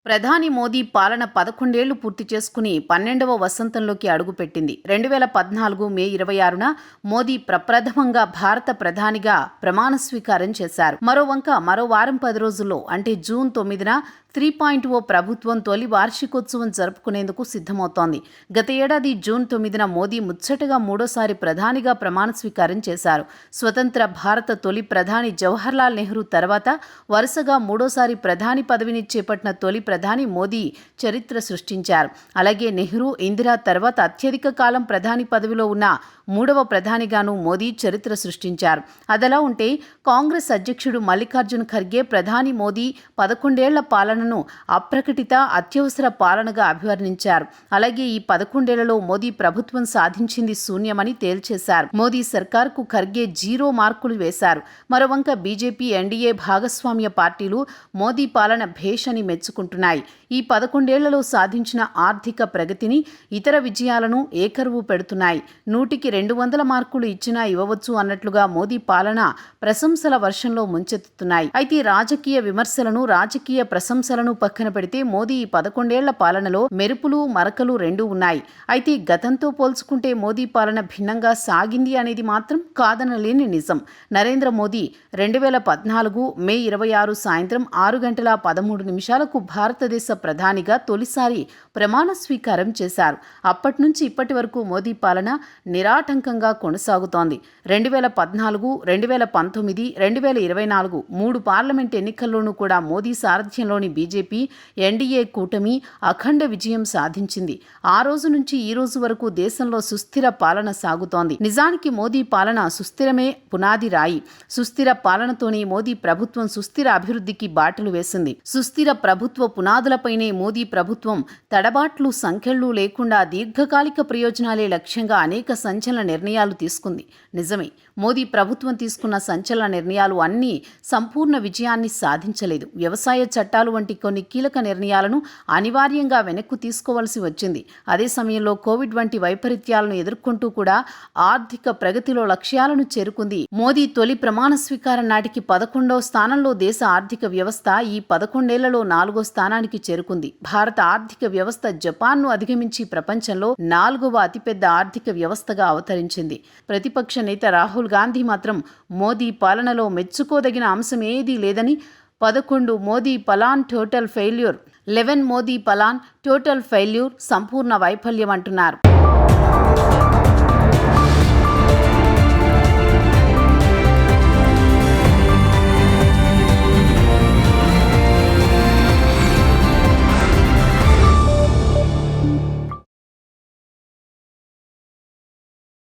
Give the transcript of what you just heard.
ప్రధాని మోదీ పాలన 11 ఏళ్లు పూర్తి చేసుకుని 12వ వసంతంలోకి అడుగుపెట్టింది. 2014 మే 26న మోదీ ప్రప్రథమంగా భారత ప్రధానిగా ప్రమాణ స్వీకారం చేశారు. మరో వారం 10 రోజుల్లో అంటే జూన్ 9న 3.0 ప్రభుత్వం తొలి వార్షికోత్సవం జరుపుకునేందుకు సిద్ధమవుతోంది. గత ఏడాది జూన్ 9న మోదీ ముచ్చటగా మూడోసారి ప్రధానిగా ప్రమాణ స్వీకారం చేశారు. స్వతంత్ర భారత తొలి ప్రధాని జవహర్లాల్ నెహ్రూ తర్వాత వరుసగా మూడోసారి ప్రధాని పదవిని చేపట్టిన తొలి ప్రధాని మోదీ చరిత్ర సృష్టించారు. అలాగే నెహ్రూ, ఇందిరా తర్వాత అత్యధిక కాలం ప్రధాని పదవిలో ఉన్న మూడవ ప్రధానిగాను మోదీ చరిత్ర సృష్టించారు. అదలా ఉంటే కాంగ్రెస్ అధ్యక్షుడు మల్లికార్జున ఖర్గే ప్రధాని మోదీ 11 ఏళ్ల పాలనను అప్రకటిత అత్యవసర పాలనగా అభివర్ణించారు. అలాగే ఈ 11 ఏళ్లలో మోదీ ప్రభుత్వం సాధించింది శూన్యమని తేల్చేశారు. మోదీ సర్కార్కు ఖర్గే 0 మార్కులు వేశారు. మరోవంక బీజేపీ, ఎన్డీఏ భాగస్వామ్య పార్టీలు మోదీ పాలన భేష్ అని మెచ్చుకుంటున్నాయి. ఈ 11 ఏళ్లలో సాధించిన ఆర్థిక ప్రగతిని, ఇతర విజయాలను ఏకరువు పెడుతున్నాయి. 100కి 200 మార్కులు ఇచ్చినా ఇవ్వవచ్చు అన్నట్లుగా మోదీ పాలన ప్రశంసల వర్షంలో ముంచెత్తుతున్నాయి. అయితే రాజకీయ విమర్శలను, రాజకీయ ప్రశంసలను పక్కన పెడితే మోదీ ఈ 11 ఏళ్ల పాలనలో మెరుపులు, మరకలు రెండూ ఉన్నాయి. అయితే గతంతో పోల్చుకుంటే మోదీ పాలన భిన్నంగా సాగింది అనేది మాత్రం కాదనలేని నిజం. నరేంద్ర మోదీ 2014 మే 26 సాయంత్రం 6:13 భారతదేశ ప్రధానిగా తొలిసారి ప్రమాణ స్వీకారం చేశారు. అప్పటి నుంచి ఇప్పటి వరకు మోదీ పాలన నిరాటంకంగా కొనసాగుతోంది. 2014, 2019, 2024 3 పార్లమెంట్ ఎన్నికల్లోనూ కూడా మోదీ సారథ్యంలోని బీజేపీ, ఎన్డీఏ కూటమి అఖండ విజయం సాధించింది. ఆ రోజు నుంచి ఈ రోజు వరకు దేశంలో సుస్థిర పాలన సాగుతోంది. నిజానికి మోదీ పాలన సుస్థిరమే పునాది రాయి. సుస్థిర పాలనతోనే మోదీ ప్రభుత్వం సుస్థిర అభివృద్ధికి బాటలు వేసింది. సుస్థిర ప్రభుత్వ పునాదులపైనే మోదీ ప్రభుత్వం తడబాట్లు, సంఖ్యలు లేకుండా దీర్ఘకాలిక ప్రయోజనాలే లక్ష్యంగా అనేక సంచలన నిర్ణయాలు తీసుకుంది. నిజమే, మోదీ ప్రభుత్వం తీసుకున్న సంచలన నిర్ణయాలు అన్నీ సంపూర్ణ విజయాన్ని సాధించలేదు. వ్యవసాయ చట్టాలు వంటి కొన్ని కీలక నిర్ణయాలను అనివార్యంగా వెనక్కు తీసుకోవాల్సి వచ్చింది. అదే సమయంలో కోవిడ్ వంటి వైపరీత్యాలను ఎదుర్కొంటూ కూడా ఆర్థిక ప్రగతిలో లక్ష్యాలను చేరుకుంది. మోదీ తొలి ప్రమాణ స్వీకారం నాటికి 11వ స్థానంలో దేశ ఆర్థిక వ్యవస్థ ఈ 11 ఏళ్లలో 4వ స్థానానికి చేరుకుంది. భారత ఆర్థిక వ్యవస్థ జపాన్ను అధిగమించి ప్రపంచంలో 4వ అతిపెద్ద ఆర్థిక వ్యవస్థగా అవతరించింది. ప్రతిపక్ష నేత రాహుల్ గాంధీ మాత్రం మోదీ పాలనలో మెచ్చుకోదగిన అంశం ఏదీ లేదని 11 Modi plan total failure, 11 Modi plan total failure, సంపూర్ణ వైఫల్యం అంటున్నారు.